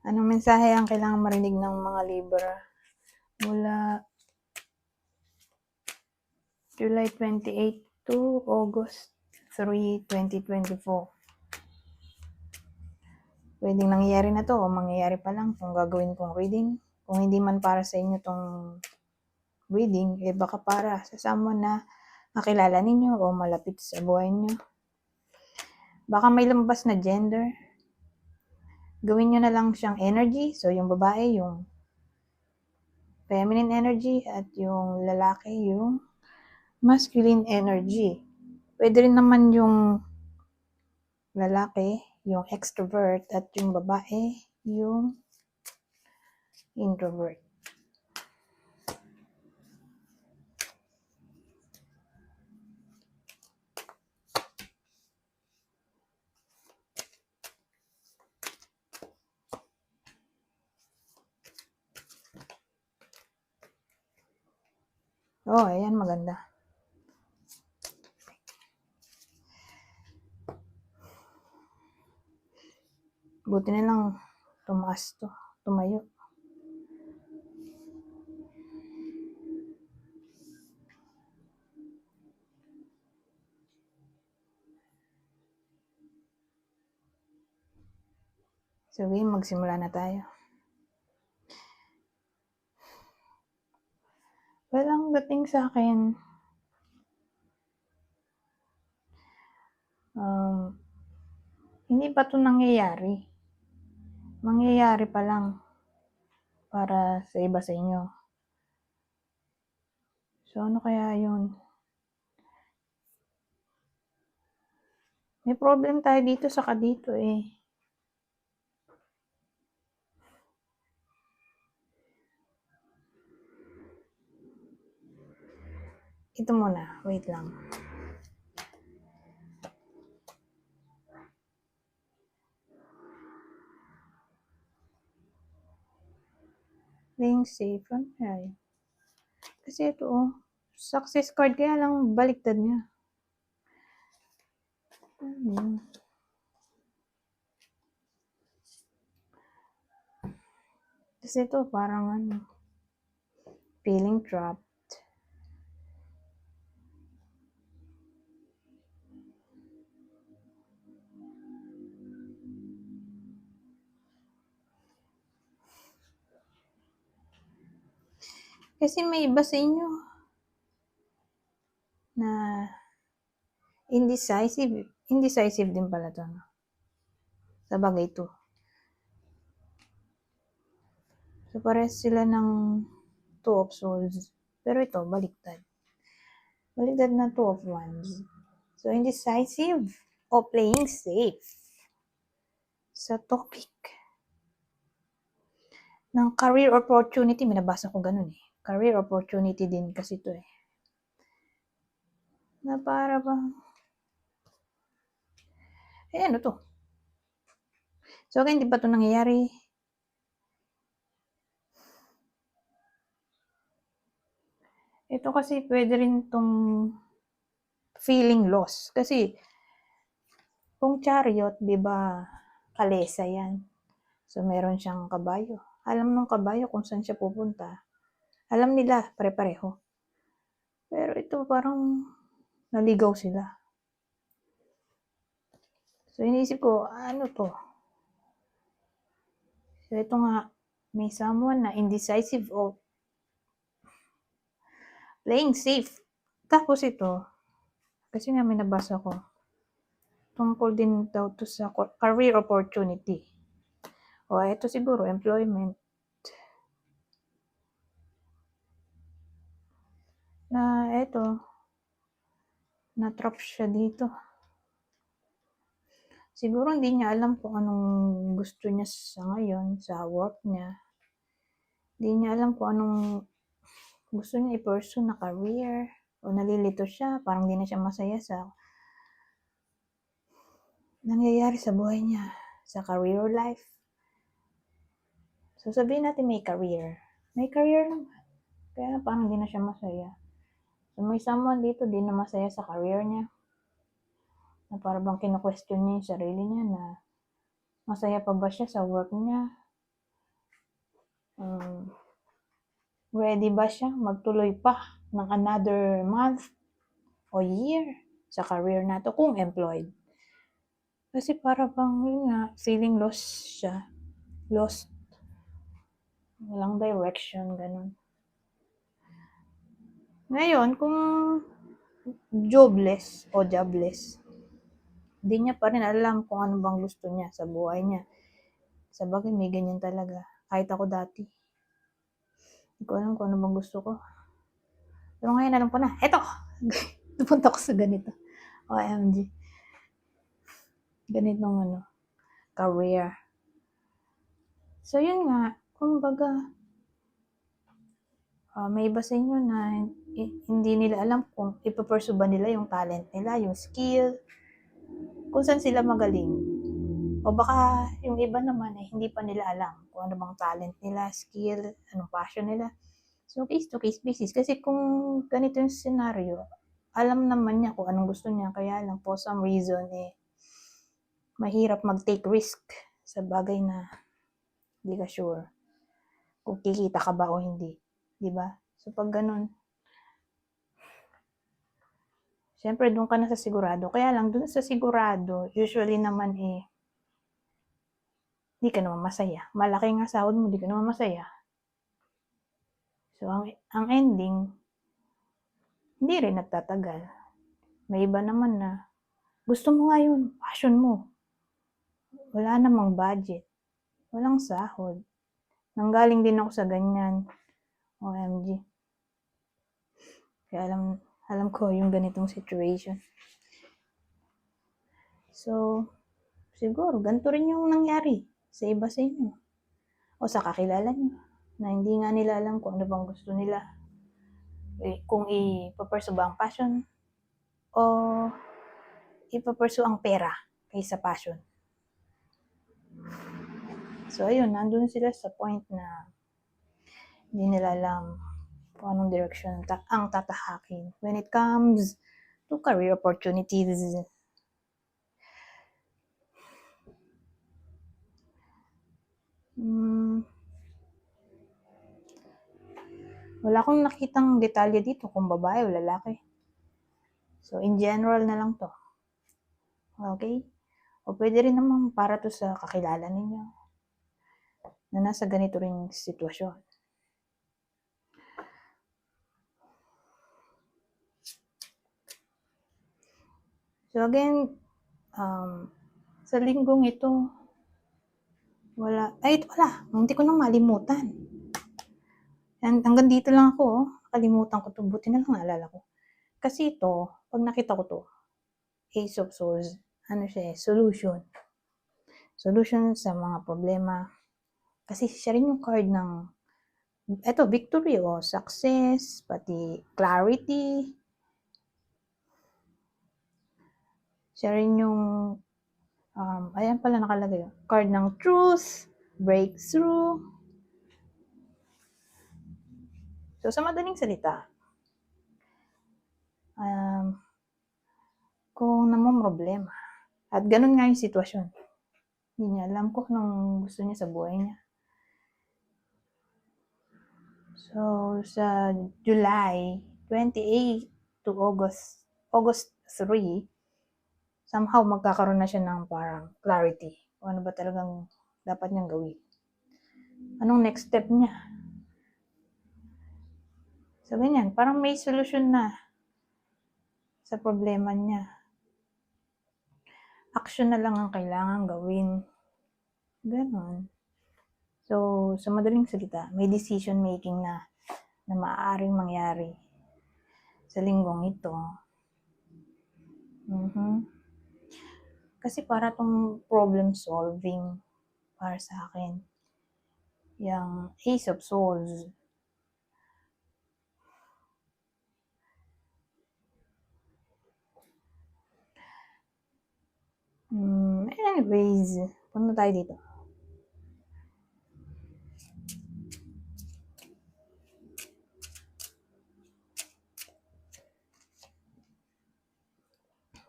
Anong mensahe ang kailangang marinig ng mga Libra mula July 28 to August 3, 2024? Pwedeng nangyayari na to o mangyayari pa lang kung gagawin kong reading. Kung hindi man para sa inyo tong reading, baka para sa someone na makilala ninyo o malapit sa buhay niyo. Baka may lumabas na gender. Gawin nyo na lang siyang energy. So, yung babae, yung feminine energy at yung lalaki, yung masculine energy. Pwede rin naman yung lalaki, yung extrovert at yung babae, yung introvert. Oh, ayan, maganda. Buti na lang tumayo. So, magsimula na tayo. Walang dating sa akin. Hindi pa ito nangyayari. Mangyayari pa lang para sa iba sa inyo. So, ano kaya yun? May problem tayo dito saka dito eh. Ito muna, wait lang. Playing safe, ano kaya yun? Kasi ito success card, kaya lang baliktad niya. Kasi ito parang feeling trapped. Kasi may iba sa inyo na indecisive din pala to. Sa bagay to. So, pares sila ng Two of Swords. Pero ito, baliktad. Baliktad na Two of Wands. So, indecisive o playing safe. Sa topic ng career opportunity, may nabasa ko ganun eh. Career opportunity din kasi to eh. Na para bang, ano to? So, hindi pa to nangyayari. Ito kasi pwede rin tong feeling loss. Kasi, kung chariot, di ba, kalesa yan. So, meron siyang kabayo. Alam ng kabayo kung saan siya pupunta. Alam nila, pare-pareho. Pero ito parang naligaw sila. So, iniisip ko, ano to? So, ito nga, may someone na indecisive o playing safe. Tapos ito, kasi nga may nabasa ko, tungkol din daw to sa career opportunity. O, ito siguro, employment. Na, ito, na-trap siya dito. Siguro hindi niya alam kung anong gusto niya sa ngayon, sa work niya. Hindi niya alam kung anong gusto niya i-pursue na career. O nalilito siya, parang hindi na siya masaya sa nangyayari sa buhay niya, sa career life. So sabihin natin may career. May career naman. Kaya parang hindi na siya masaya. So may someone dito di na masaya sa career niya. Na parang bang kino-question niya yung sarili niya na masaya pa ba siya sa work niya? ready ba siya magtuloy pa ng another month o year sa career na to kung employed. Kasi para bang yun nga, feeling lost siya. Lost. Walang direction, ganun. Ngayon, kung jobless o jobless, di niya pa rin alam kung ano bang gusto niya sa buhay niya. Sa bagay, may ganyan talaga. Kahit ako dati. Hindi ko alam kung ano bang gusto ko. Pero ngayon, alam ko na, eto! Napunta ko sa ganito. OMG. Ganitong career. So, yun nga, kumbaga, may iba sa inyo na hindi nila alam kung ipapursue ba nila yung talent nila, yung skill, kung saan sila magaling. O baka yung iba naman hindi pa nila alam kung ano bang talent nila, skill, anong passion nila. So, case to case basis. Kasi kung ganito yung scenario, alam naman niya kung anong gusto niya, kaya lang for some reason, mahirap mag-take risk sa bagay na hindi ka sure kung kikita ka ba o hindi. Diba? So, pag ganun, siyempre, doon ka na sa sigurado. Kaya lang, doon sa sigurado, usually naman hindi ka naman masaya. Malaki nga sahod mo, hindi ka naman masaya. So, ang ending, hindi rin nagtatagal. May iba naman na, gusto mo nga yun, passion mo. Wala namang budget. Walang sahod. Nanggaling din ako sa ganyan. OMG. Kaya alam ko yung ganitong situation. So, siguro, ganito rin yung nangyari sa iba sa inyo. O sa kakilala nyo. Na hindi nga nila alam kung ano bang gusto nila. Kung ipapursue ba ang passion o ipapursue ang pera kaysa passion. So, ayun, nandun sila sa point na hindi nila alam kung anong direction ang tatahakin when it comes to career opportunities. Wala akong nakitang detalye dito kung babae o lalaki. So, in general na lang to. Okay? O pwede rin naman para to sa kakilala ninyo na nasa ganito ring sitwasyon. So again, sa linggong ito, wala, hindi ko nang malimutan. Hanggang dito lang ako, kalimutan ko to, buti na lang naalala ko. Kasi ito, pag nakita ko to, Ace of Swords, solution. Solution sa mga problema. Kasi siya rin yung card ng, victory o success, pati clarity. Siya rin yung, ayan pala nakalagay, card ng truth, breakthrough. So, sa madaling salita, kung namumroblema, at ganun nga yung sitwasyon, hindi niya alam kung anong gusto niya sa buhay niya. So, sa July 28 to August 3, somehow magkakaroon na siya ng parang clarity kung ano ba talagang dapat niyang gawin. Anong next step niya? So, ganyan. Parang may solusyon na sa problema niya. Action na lang ang kailangan gawin. Ganon. So, sa madaling salita, may decision making na maaaring mangyari sa linggong ito. Kasi para tong problem solving para sa akin. Yung Ace of Swords. Anyways, punta tayo dito.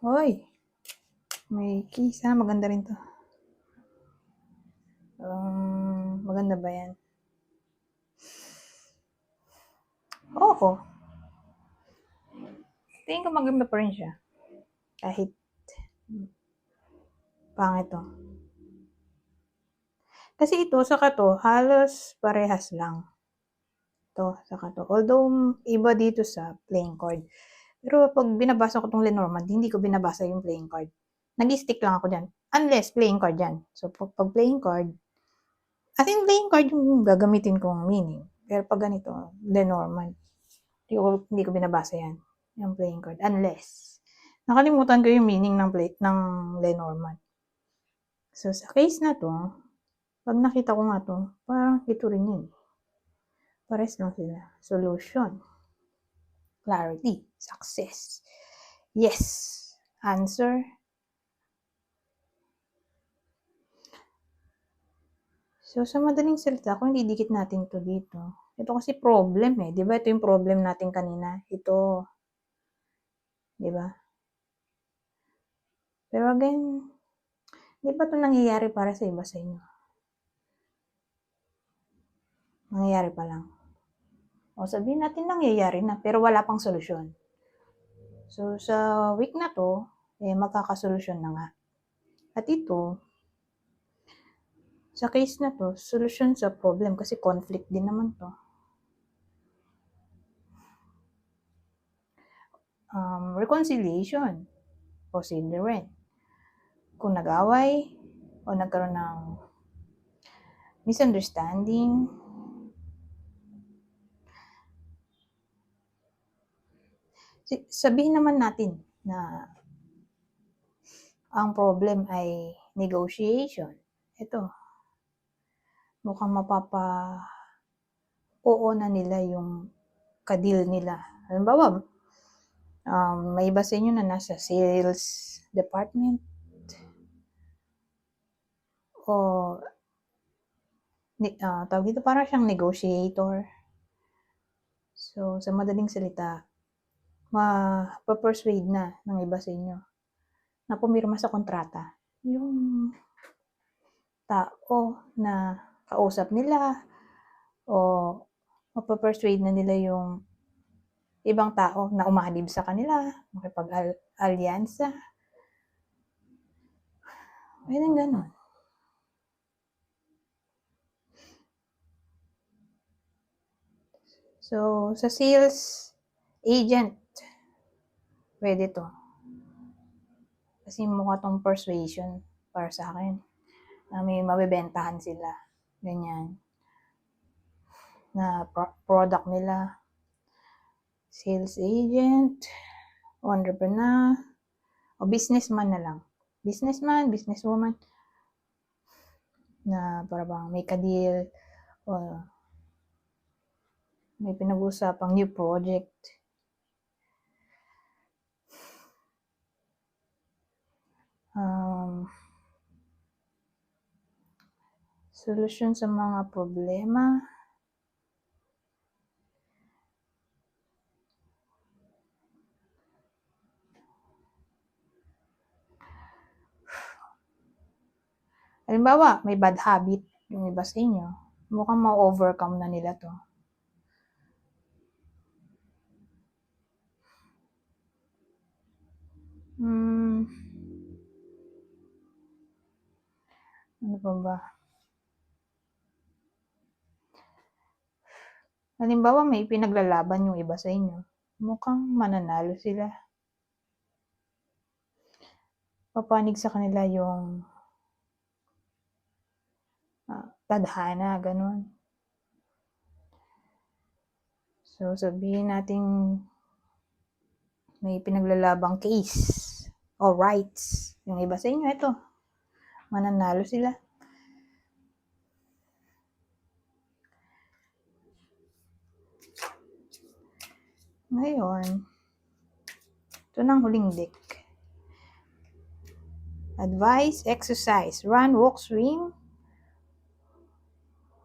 Hoy! May key. Sana maganda rin to. Maganda ba yan? ewan ko. Tingin ko maganda pa rin siya. Kahit pangit to. Kasi ito, saka to, halos parehas lang. To, saka to. Although, iba dito sa playing card. Pero pag binabasa ko tong Lenormand, hindi ko binabasa yung playing card. Nag-stick lang ako dyan. Unless playing card yan. So, pag playing card, as in playing card yung gagamitin kong meaning. Pero pag ganito, Lenormand, hindi ko binabasa yan. Yung playing card. Unless, nakalimutan ko yung meaning ng Lenormand. So, sa case na to, pag nakita ko nga to, parang ito rin yun. Pares lang sila. Solution. Clarity. Success. Yes. Answer. So, sa madaling salita, kung didikit natin to dito, ito kasi problem eh. Diba ito yung problem natin kanina? Ito. Diba? Pero again, di ba ito nangyayari para sa iba sa inyo? Nangyayari pa lang. O sabihin natin nangyayari na, pero wala pang solusyon. So, sa week na to, magkakasolusyon na nga. At ito, sa case na to, solusyon sa problem kasi conflict din naman to. Reconciliation. Posible rin. Kung nag-away o nagkaroon ng misunderstanding, sabihin naman natin na ang problem ay negotiation. Ito, mukhang oo na nila yung ka-deal nila. Halimbawa, may iba sa inyo na nasa sales department o tawag dito, parang siyang negotiator. So, sa madaling salita, ma-persuade na ng iba sa inyo na pumirma sa kontrata yung tao na kausap nila o mapapersuade na nila yung ibang tao na umahalib sa kanila, makipag-alyansa. Pwedeng ganun. So, sa sales agent, pwede to. Kasi mukha tong persuasion para sa akin. May mabibentahan sila. Ganyan. Na product nila. Sales agent, o entrepreneur, o businessman na lang. Businessman, businesswoman, na para bang may ka-deal, o may pinag-usapang new project. Solusyon sa mga problema. Halimbawa, may bad habit yung iba sa inyo. Mukhang ma-overcome na nila to. Ano pa ba? Halimbawa, may pinaglalaban yung iba sa inyo. Mukhang mananalo sila. Papanig sa kanila yung tadhana, ganun. So, sabihin natin may pinaglalabang case o rights. Yung iba sa inyo, ito. Mananalo sila. Ngayon, ito ng huling deck. Advice, exercise, run, walk, swim,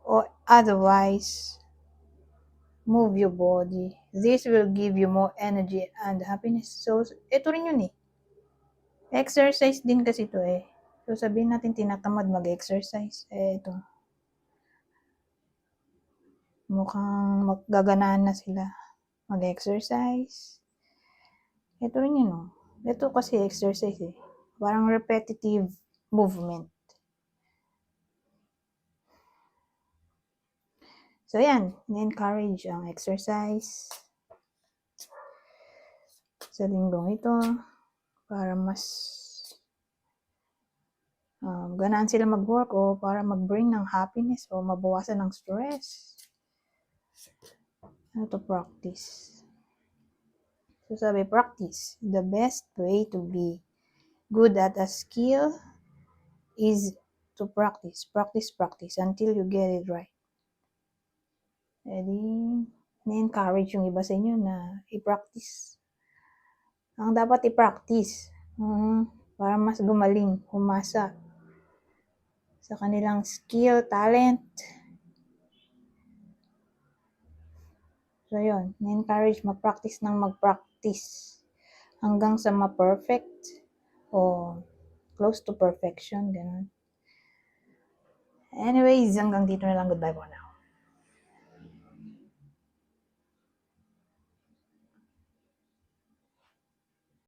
or otherwise move your body. This will give you more energy and happiness. So, ito rin yun eh. Exercise din kasi ito eh. So, sabihin natin tinatamad mag-exercise. Ito. Mukhang magaganahan na sila. mag-exercise. Ito rin yun, oh. Ito kasi exercise eh. Parang repetitive movement. So, yan. Na-encourage ang exercise sa linggong ito para mas ganaan sila mag-work o para mag-bring ng happiness o mabawasan ng stress. Ano to, practice. So, sabi, practice. The best way to be good at a skill is to practice. Practice, practice until you get it right. Edi, na-encourage yung iba sa inyo na i-practice. Ang dapat i-practice. Para mas gumaling, humasa sa kanilang skill, talent. So, yun. Na-encourage mag-practice ng mag-practice hanggang sa ma-perfect o close to perfection. Ganun. Anyways, hanggang dito na lang. Goodbye for now.